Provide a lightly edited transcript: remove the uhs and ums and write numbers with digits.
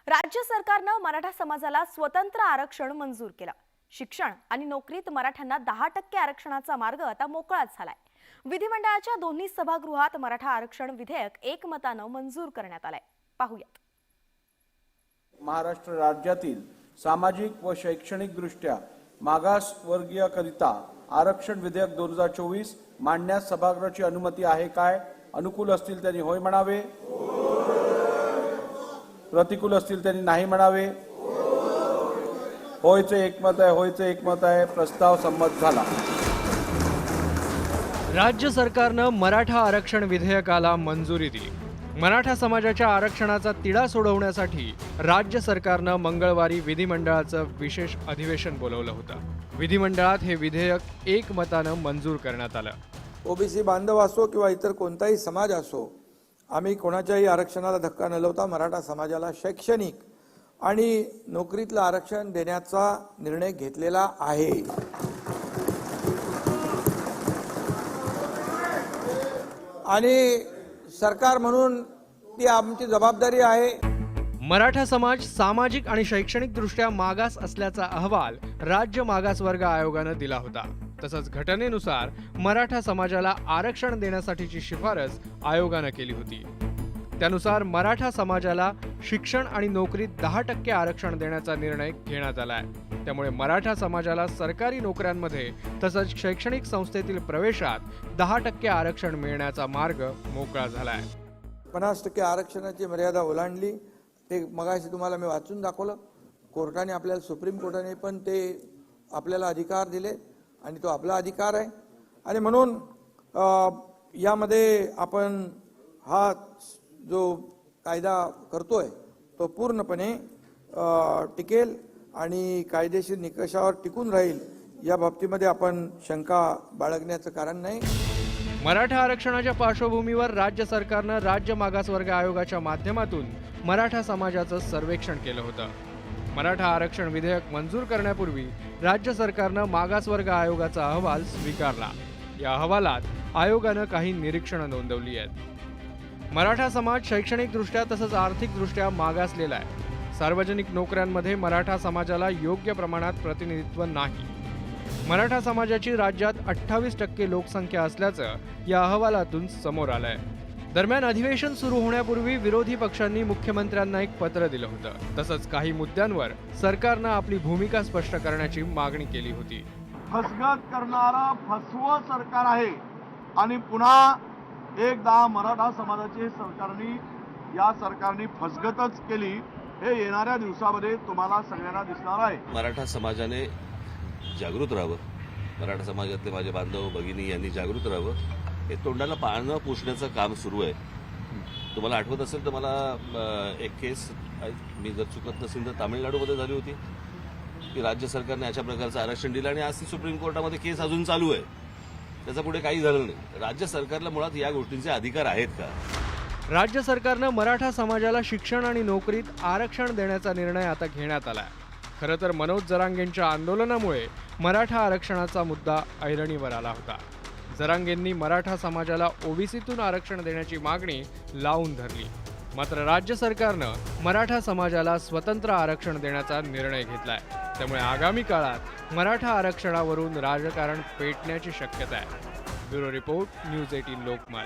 राज्य सरकारनं मराठा समाजाला स्वतंत्र आरक्षण मंजूर केलं। शिक्षण आणि नोकरीत मराठ्यांना 10% आरक्षणाचा मार्ग आता मोकळाच झालाय। विधिमंडळाच्या दोन्ही सभागृहात मराठा आरक्षण विधेयक एकमतानं मंजूर करण्यात आलंय। पाहूयात। महाराष्ट्र राज्यातील सामाजिक व शैक्षणिक दृष्ट्या मागासवर्गीयांकरिता आरक्षण विधेयक 2024 मांडण्यास सभागृहाची अनुमती आहे काय? अनुकूल असतील त्यांनी होय म्हणावे, प्रतिकूल असतील त्यांनी नाही म्हणावे। होयचे एकमत आहे, होयचे एकमत आहे। प्रस्ताव संमत झाला। राज्य सरकारनं मराठा आरक्षण विधेयकाला मंजुरी दिली। मराठा समाजाच्या आरक्षणाचा तिढा सोडवण्यासाठी राज्य सरकारनं मंगळवारी विधिमंडळाचं विशेष अधिवेशन बोलावलं होतं। विधिमंडळात हे विधेयक एकमतानं मंजूर करण्यात आलं। ओबीसी बांधव असो किंवा इतर कोणताही समाज असो, आम्ही कोणाच्याही आरक्षणाला धक्का न लावता मराठा समाजाला शैक्षणिक आणि नोकरीतलं आरक्षण देण्याचा निर्णय घेतलेला आहे। आणि सरकार म्हणून ती आमची जबाबदारी आहे। मराठा समाज सामाजिक आणि शैक्षणिक दृष्ट्या मागास असल्याचा अहवाल राज्य मागासवर्ग आयोगानं दिला होता। तसंच घटनेनुसार मराठा समाजाला आरक्षण देण्यासाठीची शिफारस आयोगानं केली होती। त्यानुसार मराठा समाजाला शिक्षण आणि नोकरीत 10% आरक्षण देण्याचा निर्णय घेण्यात आलाय। त्यामुळे मराठा समाजाला सरकारी नोकऱ्यांमध्ये तसंच शैक्षणिक संस्थेतील प्रवेशात 10% आरक्षण मिळण्याचा मार्ग मोकळा झालाय। 50% आरक्षणाची मर्यादा ओलांडली, ते मगाशी तुम्हाला मी वाचून दाखवलं। कोर्टाने आपल्याला, सुप्रीम कोर्टाने पण ते आपल्याला अधिकार दिले आणि तो आपला अधिकार आहे। आणि म्हणून यामध्ये आपण हा जो कायदा करतोय तो पूर्णपणे टिकेल आणि कायदेशीर निकषावर टिकून राहील, या बाबतीमध्ये आपण शंका बाळगण्याचं कारण नाही। मराठा आरक्षणाच्या पार्श्वभूमीवर राज्य सरकारनं राज्य मागासवर्ग आयोगाच्या माध्यमातून मराठा समाजाचं सर्वेक्षण केलं होतं। मराठा आरक्षण विधेयक मंजूर करण्यापूर्वी राज्य सरकारनं मागासवर्ग आयोगाचा अहवाल स्वीकारला। या अहवालात आयोगानं काही निरीक्षणं नोंदवली आहेत। मराठा समाज शैक्षणिकदृष्ट्या तसंच आर्थिकदृष्ट्या मागासलेला आहे। सार्वजनिक नोकऱ्यांमध्ये मराठा समाजाला योग्य प्रमाणात प्रतिनिधित्व नाही। मराठा समाजाची राज्यात 28% लोकसंख्या असल्याचं या अहवालातून समोर आलंय। दरम्यान अधिवेशन सुरू होण्यापूर्वी विरोधी पक्षांनी मुख्यमंत्र्यांना एक पत्र दिलं होतं। तसंच काही मुद्द्यांवर सरकारनं आपली भूमिका स्पष्ट करण्याची मागणी केली होती। फसगत करणारा फसवं सरकार आहे आणि पुन्हा एकदा मराठा समाजाची या सरकारने फसगतच केली, हे येणाऱ्या दिवसामध्ये तुम्हाला सगळ्यांना दिसणार आहे। मराठा समाजाने जागृत राहावं, मराठा समाजातले माझे बांधव भगिनी यांनी जागृत राहावं। हे तोंडाला पानं पुसण्याचं काम सुरू आहे। तुम्हाला आठवत असेल तर मला एक केस, मी जर चुकत नसेल तर तामिळनाडूमध्ये झाली होती की राज्य सरकारने अशा प्रकारचं आरक्षण दिलं आणि आज ती सुप्रीम कोर्टामध्ये केस अजून चालू आहे। त्याचा पुढे काही झालं नाही। राज्य सरकारला मुळात या गोष्टींचे अधिकार आहेत का? राज्य सरकारनं मराठा समाजाला शिक्षण आणि नोकरीत आरक्षण देण्याचा निर्णय आता घेण्यात आलाय। खरं तर मनोज जरांगेंच्या आंदोलनामुळे मराठा आरक्षणाचा मुद्दा ऐरणीवर आला होता। जरांगेंनी मराठा समाजाला ओबीसीतून आरक्षण देण्याची मागणी लावून धरली। मात्र राज्य सरकारनं मराठा समाजाला स्वतंत्र आरक्षण देण्याचा निर्णय घेतलाय। त्यामुळे आगामी काळात मराठा आरक्षणावरून राजकारण पेटण्याची शक्यता आहे। Bureau report, news 18 Lokmat.